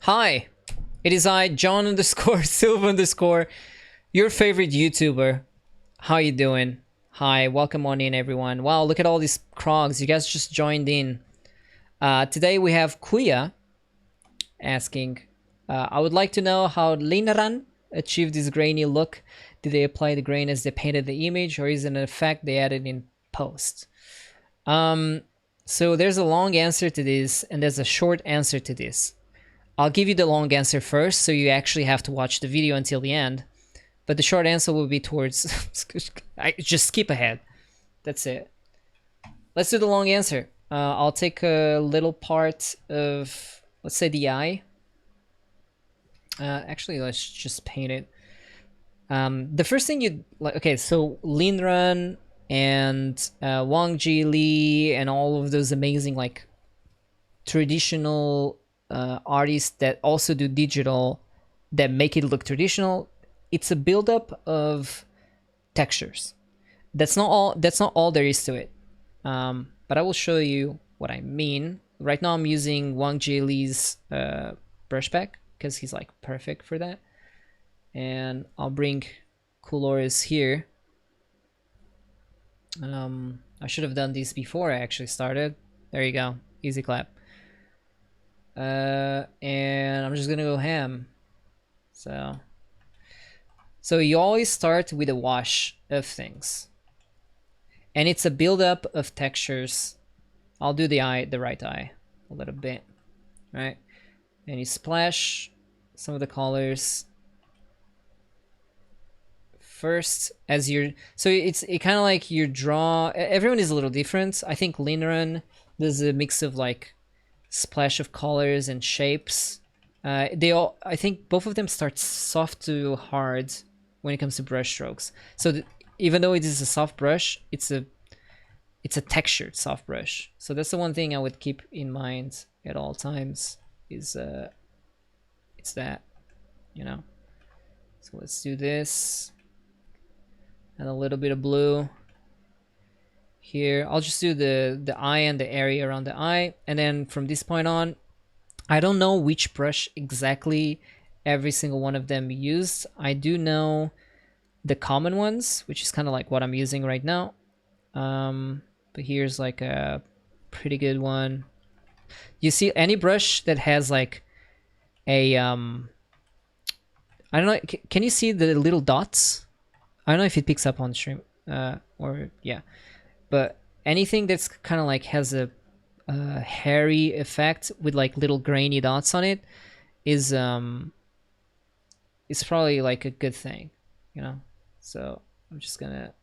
Hi, it is I, John underscore Silva underscore, your favorite YouTuber. How you doing? Hi, welcome on in everyone. Wow, look at all these crogs. You guys just joined in. Today we have Kuya asking, I would like to know how Linran achieved this grainy look. Did they apply the grain as they painted the image, or is it an effect they added in post? So there's a long answer to this, and there's a short answer to this. I'll give you the long answer first, so you actually have to watch the video until the end. But the short answer will be towards... just skip ahead. That's it. Let's do the long answer. I'll take a little part of, let's say, the eye. Actually, let's just paint it. The first thing you... Okay, so Linran and Wang Ji Li and all of those amazing, like, traditional... artists that also do digital that make it look traditional. It's a buildup of textures. That's not all there is to it. But I will show you what I mean. Right now I'm using Wang Jili's brush pack because he's like perfect for that. And I'll bring Colores here. I should have done this before I actually started. There you go. Easy clap. And I'm just gonna go ham. So you always start with a wash of things, and it's a build-up of textures. I'll do the right eye a little bit, right? And you splash some of the colors first as you're. So it kind of like you draw. Everyone is a little different. I think Linran does a mix of like splash of colors and shapes. I think both of them start soft to hard when it comes to brush strokes. So even though it is a soft brush, it's a textured soft brush. So that's the one thing I would keep in mind at all times is it's that, you know. So let's do this and a little bit of blue. Here, I'll just do the eye and the area around the eye, and then from this point on, I don't know which brush exactly every single one of them used. I do know the common ones, which is kind of like what I'm using right now. But here's like a pretty good one. You see any brush that has like a I don't know, can you see the little dots? I don't know if it picks up on stream or yeah. But anything that's kind of like has a hairy effect with like little grainy dots on it is it's probably like a good thing, you know. So I'm just gonna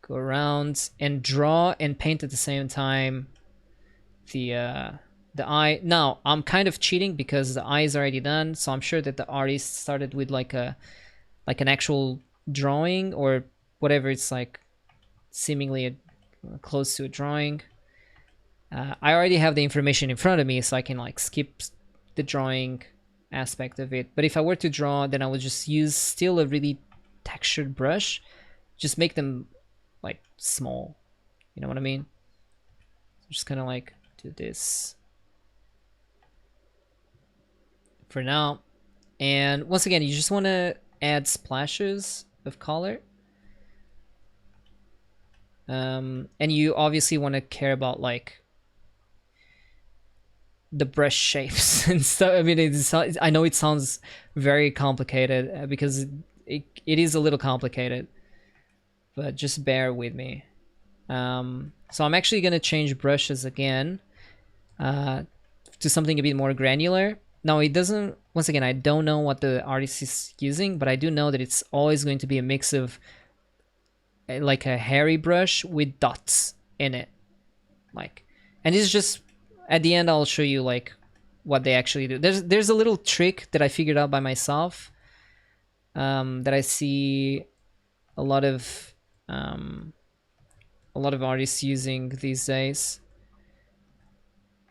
go around and draw and paint at the same time the eye. Now I'm kind of cheating because the eye is already done, so I'm sure that the artist started with like an actual drawing or whatever. It's like seemingly close to a drawing. I already have the information in front of me, so I can like skip the drawing aspect of it. But if I were to draw, then I would just use still a really textured brush, just make them like small, you know what I mean? Just kind of like do this for now. And once again, you just want to add splashes of color. And you obviously want to care about like the brush shapes and stuff. I mean, I know it sounds very complicated because it is a little complicated, but just bear with me. So I'm actually going to change brushes again to something a bit more granular. Now it doesn't, once again, I don't know what the artist is using, but I do know that it's always going to be a mix of like a hairy brush with dots in it, like, and it's just at the end I'll show you like what they actually do. There's a little trick that I figured out by myself that I see a lot of artists using these days,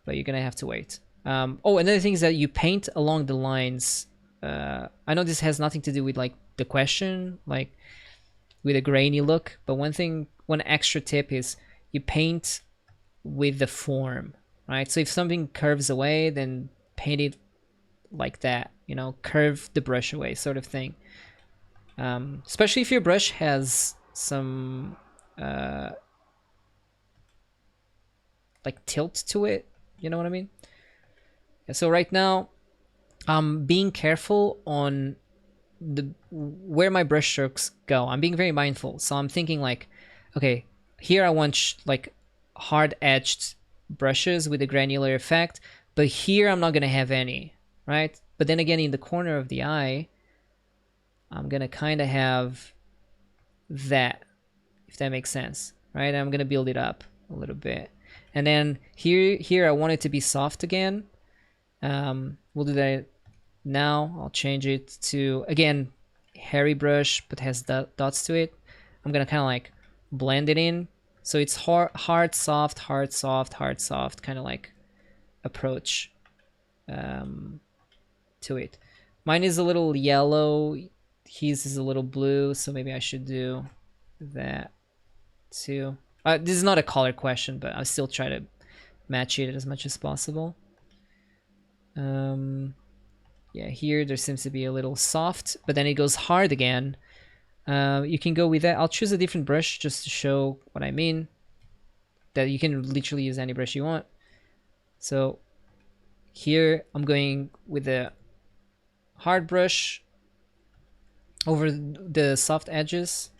but you're gonna have to wait. Oh, another thing is that you paint along the lines. I know this has nothing to do with like the question, like with a grainy look, but one extra tip is you paint with the form. right? So if something curves away, then paint it like that, you know, curve the brush away sort of thing. Especially if your brush has some like tilt to it, you know what I mean? So right now I'm being careful on the where my brush strokes go. I'm being very mindful. So I'm thinking like, okay, here I want like hard edged brushes with a granular effect, but here I'm not gonna have any, right? But then again, in the corner of the eye, I'm gonna kind of have that, if that makes sense, right? I'm gonna build it up a little bit, and then here I want it to be soft again. We'll do that now. I'll change it to, again, hairy brush, but has dots to it. I'm gonna kind of like blend it in. So it's hard, soft, hard, soft, hard, soft, kind of like approach to it. Mine is a little yellow. His is a little blue, so maybe I should do that too. This is not a color question, but I'll still try to match it as much as possible. Yeah, here there seems to be a little soft, but then it goes hard again. You can go with that. I'll choose a different brush just to show what I mean. That you can literally use any brush you want. So here I'm going with a hard brush over the soft edges.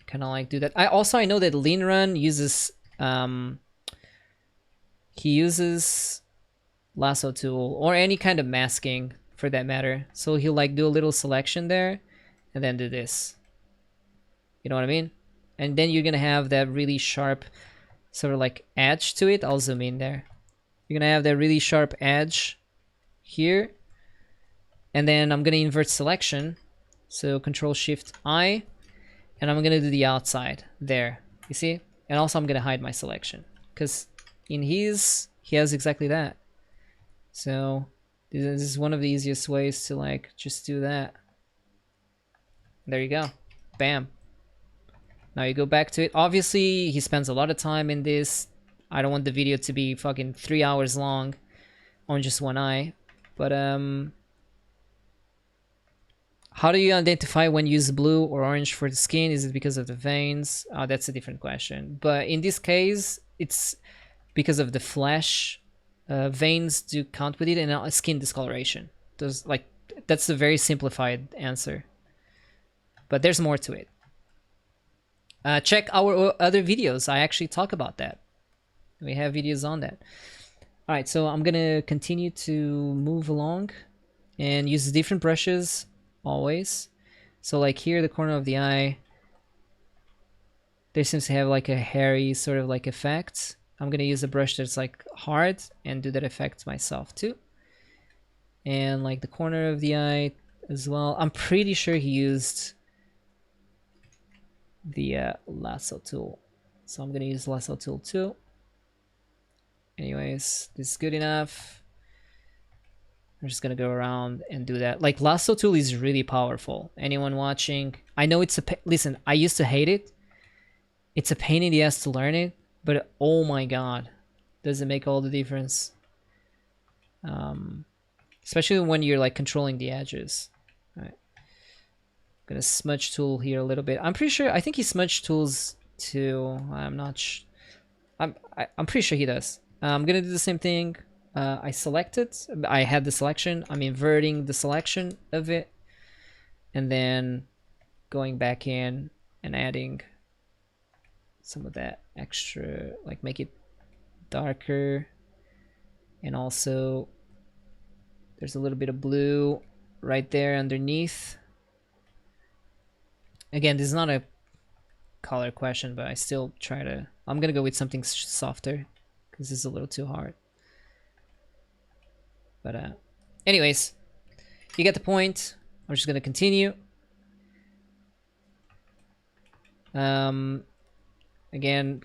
Kind of like do that. I know that Linrun uses he uses lasso tool or any kind of masking for that matter. So he'll like do a little selection there and then do this. You know what I mean? And then you're gonna have that really sharp sort of like edge to it. I'll zoom in there. You're gonna have that really sharp edge here. And then I'm gonna invert selection. So Control Shift I, and I'm gonna do the outside there. You see? And also I'm gonna hide my selection because in his he has exactly that. So this is one of the easiest ways to like just do that. There you go. Bam. Now you go back to it. Obviously he spends a lot of time in this. I don't want the video to be fucking 3 hours long on just one eye. But how do you identify when you use blue or orange for the skin? Is it because of the veins? That's a different question. But in this case, it's because of the flesh. Veins do count with it, and skin discoloration. That's a very simplified answer. But there's more to it. Check our other videos. I actually talk about that. We have videos on that. All right, so I'm gonna continue to move along and use different brushes always. So like here, the corner of the eye, there seems to have like a hairy sort of like effect. I'm gonna use a brush that's like hard and do that effect myself too. And like the corner of the eye as well. I'm pretty sure he used the lasso tool. So I'm gonna use lasso tool too. Anyways, this is good enough. I'm just gonna go around and do that. Like lasso tool is really powerful. Anyone watching, I know it's listen, I used to hate it. It's a pain in the ass to learn it, but oh my god, does it make all the difference? Especially when you're like controlling the edges. All right. I'm gonna smudge tool here a little bit. I'm pretty sure, I think he smudge tools too. I'm not I'm pretty sure he does. I'm gonna do the same thing. I selected, I had the selection. I'm inverting the selection of it, and then going back in and adding some of that extra, like make it darker. And also there's a little bit of blue right there underneath. Again, this is not a color question, but I still try to, I'm gonna go with something softer because this is a little too hard. But anyways, you get the point. I'm just gonna continue. Again,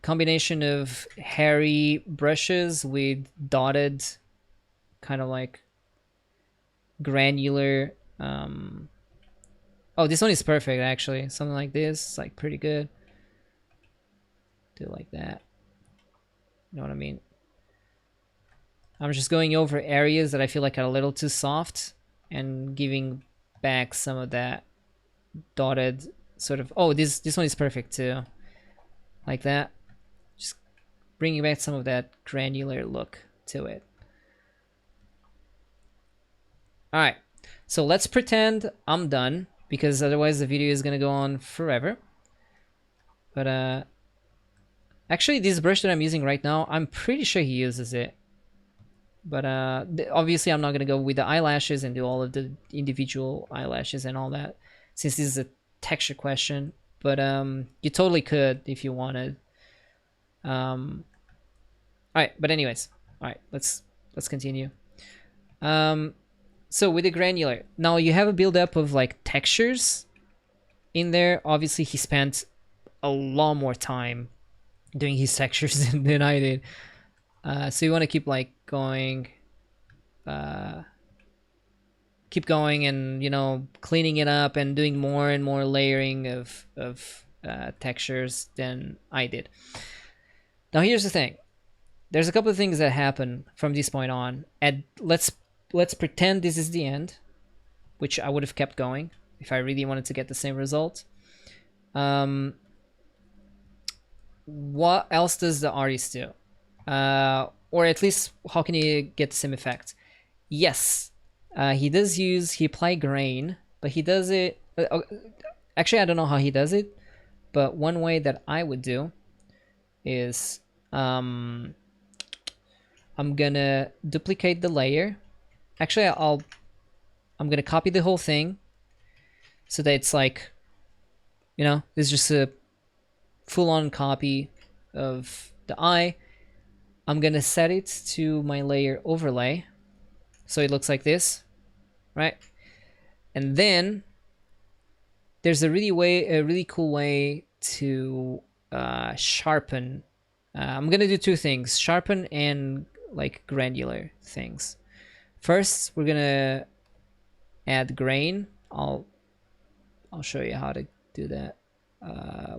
combination of hairy brushes with dotted, kind of like granular. Oh, this one is perfect actually. Something like this, it's like pretty good. Do it like that. You know what I mean? I'm just going over areas that I feel like are a little too soft and giving back some of that dotted sort of, oh, this one is perfect too. Like that. Just bringing back some of that granular look to it. All right, so let's pretend I'm done, because otherwise the video is gonna go on forever. But actually this brush that I'm using right now, I'm pretty sure he uses it. But obviously I'm not gonna go with the eyelashes and do all of the individual eyelashes and all that, since this is a texture question. But you totally could if you wanted. All right, but anyways, all right, let's continue. So with the granular, now you have a buildup of like textures in there. Obviously he spent a lot more time doing his textures than I did. So you want to keep like going, keep going, and you know, cleaning it up and doing more and more layering of textures than I did. Now here's the thing. There's a couple of things that happen from this point on, and let's pretend this is the end, which I would have kept going if I really wanted to get the same result. What else does the artist do? Or at least, how can you get the same effect? Yes, he apply grain, but he does it... actually, I don't know how he does it, but one way that I would do is... I'm gonna duplicate the layer. Actually, I'm gonna copy the whole thing so that it's like, you know, it's just a full-on copy of the eye. I'm gonna set it to my layer overlay so it looks like this, right? And then there's a really cool way to sharpen. I'm gonna do two things: sharpen and like granular things. First, we're gonna add grain. I'll show you how to do that.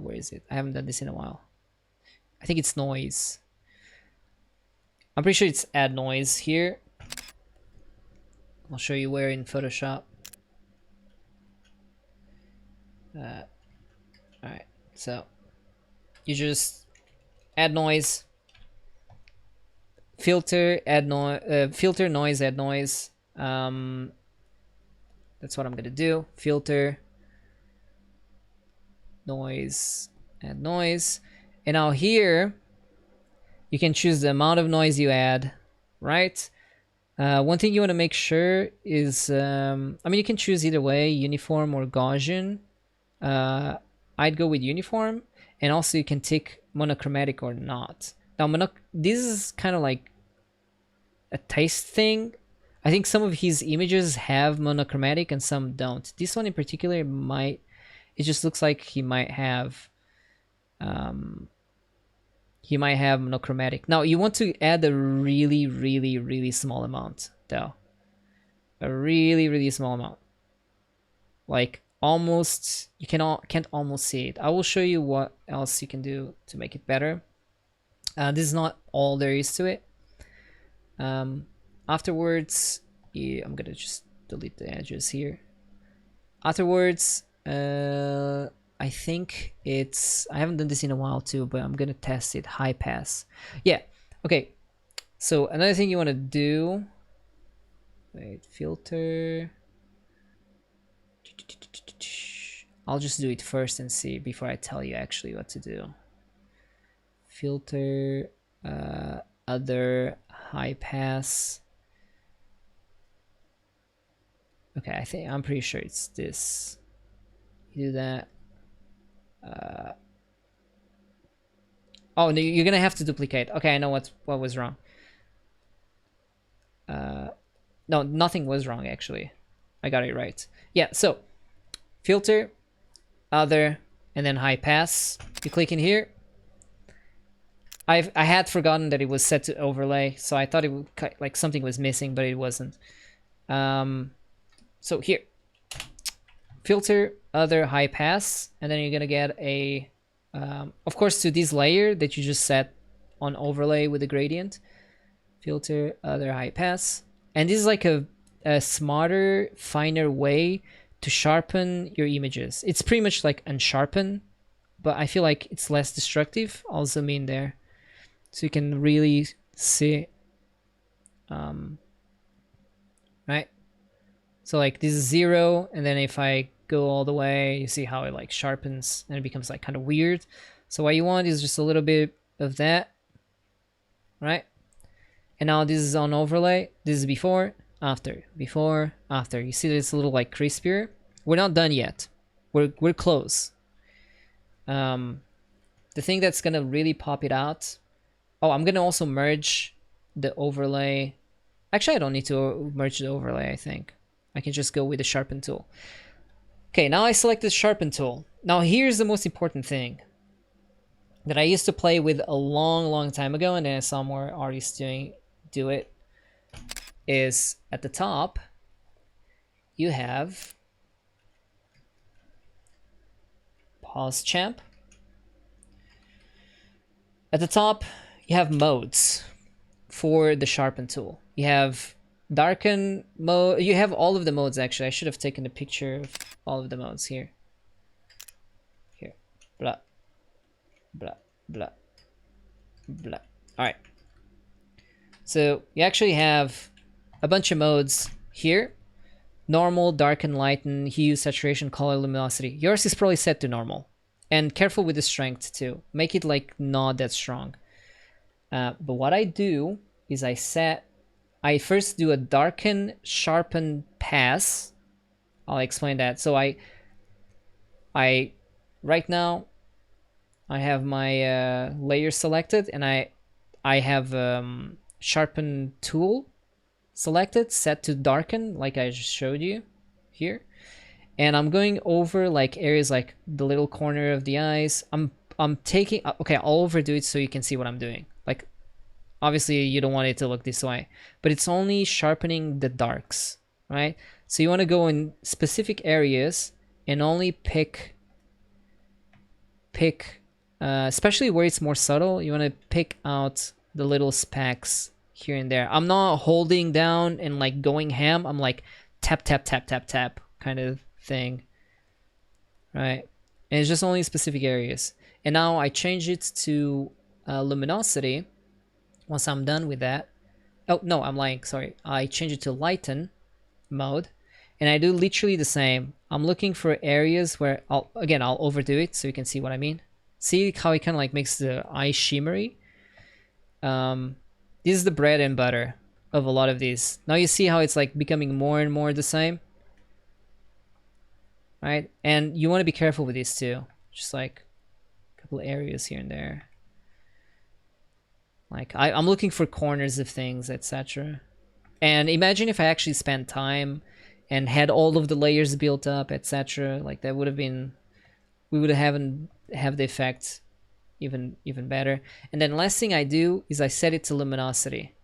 Where is it? I haven't done this in a while. I think it's noise. I'm pretty sure it's add noise here. I'll show you where in Photoshop. Alright, so you just add noise, filter, add noise, filter, noise, add noise. That's what I'm gonna do. Filter, noise, add noise. And now here you can choose the amount of noise you add, right? One thing you want to make sure is, I mean, you can choose either way, uniform or Gaussian. I'd go with uniform, and also you can tick monochromatic or not. Now, this is kind of like a taste thing. I think some of his images have monochromatic and some don't. This one in particular might, it just looks like he might have monochromatic. Now you want to add a really small amount though. A really small amount. Like almost, you can't almost see it. I will show you what else you can do to make it better. This is not all there is to it. Afterwards, I'm gonna just delete the edges here. Afterwards, I think it's, I haven't done this in a while too, but I'm gonna test it. High pass. Yeah, okay. So another thing you want to do, wait, filter. I'll just do it first and see before I tell you actually what to do. Filter, other, high pass. Okay, I'm pretty sure it's this. You do that. Oh no, you're gonna have to duplicate. Okay, I know what was wrong. No, nothing was wrong actually. I got it right. Yeah, so filter, other, and then high pass. You click in here. I had forgotten that it was set to overlay, so I thought it would like something was missing, but it wasn't. So here, filter, other, high pass, and then you're gonna get a, of course, to this layer that you just set on overlay with the gradient. filter, other high pass. And this is like a smarter, finer way to sharpen your images. It's pretty much like unsharpen, but I feel like it's less destructive. I'll zoom in there so you can really see. Right? So like this is 0, and then if I go all the way, you see how it like sharpens and it becomes like kind of weird. So what you want is just a little bit of that, right? And now this is on overlay. This is before, after, before, after. You see that it's a little like crispier. We're not done yet. We're close. The thing that's gonna really pop it out. Oh, I'm gonna also merge the overlay. Actually, I don't need to merge the overlay, I think. I can just go with the Sharpen tool. Okay, now I select the Sharpen tool. Now here's the most important thing that I used to play with a long time ago, and then I saw more artists do it, is at the top, you have pause champ. At the top, you have modes for the Sharpen tool. You have darken mode. You have all of the modes, actually. I should have taken a picture of all of the modes here. Here. Blah. Blah. Blah. Blah. Alright. So you actually have a bunch of modes here. Normal, darken, lighten, hue, saturation, color, luminosity. Yours is probably set to normal. And careful with the strength too. Make it like not that strong. But what I do is I first do a darken, sharpen, pass. I'll explain that. So I right now I have my layer selected, and I have sharpen tool selected, set to darken, like I just showed you here. And I'm going over like areas like the little corner of the eyes. I'm taking, okay, I'll overdo it so you can see what I'm doing. Like, obviously you don't want it to look this way, but it's only sharpening the darks, right? So you want to go in specific areas and only pick, especially where it's more subtle, you want to pick out the little specks here and there. I'm not holding down and like going ham. I'm like tap, tap, tap, tap, tap kind of thing, right? And it's just only specific areas. And now I change it to luminosity. Once I'm done with that, oh no, I'm lying, sorry. I change it to lighten mode, and I do literally the same. I'm looking for areas where I'll overdo it so you can see what I mean. See how it kind of like makes the eye shimmery. This is the bread and butter of a lot of these. Now you see how it's like becoming more and more the same, right? And you want to be careful with these too. Just like a couple of areas here and there. Like I'm looking for corners of things, etc. And imagine if I actually spent time and had all of the layers built up, etc. Like that would have been, we would have the effect even better. And then last thing I do is I set it to luminosity.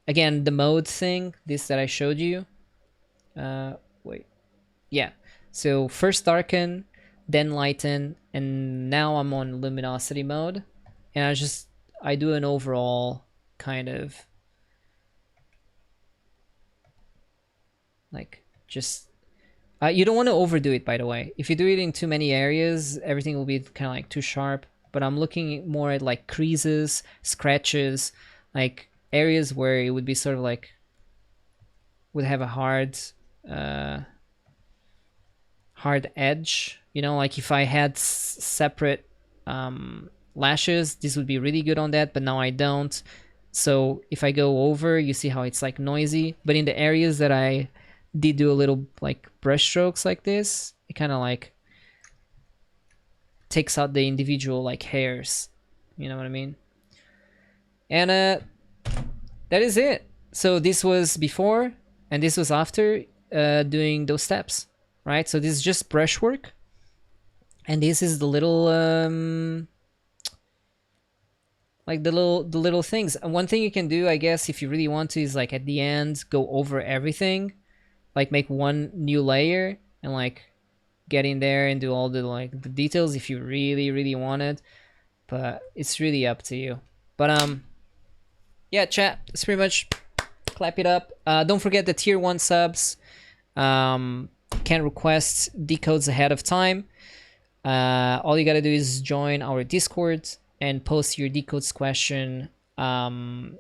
Again, the mode thing, this that I showed you. Wait, yeah. So first darken, then lighten, and now I'm on luminosity mode, and I do an overall kind of like just you don't want to overdo it, by the way. If you do it in too many areas, everything will be kind of like too sharp. But I'm looking more at like creases, scratches, like areas where it would be sort of like would have a hard edge, you know, like if I had separate lashes, this would be really good on that, but now I don't. So if I go over, you see how it's like noisy, but in the areas that I did do a little like brush strokes like this, it kind of like takes out the individual like hairs, you know what I mean? And that is it. So this was before and this was after doing those steps, right? So this is just brushwork, and this is the little like the little things. And one thing you can do, I guess, if you really want to, is like at the end go over everything, like make one new layer and like get in there and do all the like the details if you really want it, but it's really up to you. But yeah, chat. That's pretty much clap it up. Don't forget the tier 1 subs. Can request decodes ahead of time. All you gotta do is join our Discord and post your decodes question in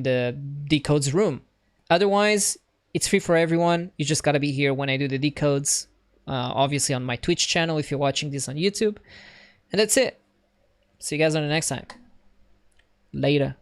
the decodes room. Otherwise, it's free for everyone. You just gotta be here when I do the decodes. Obviously on my Twitch channel if you're watching this on YouTube. And that's it. See you guys on the next time. Later.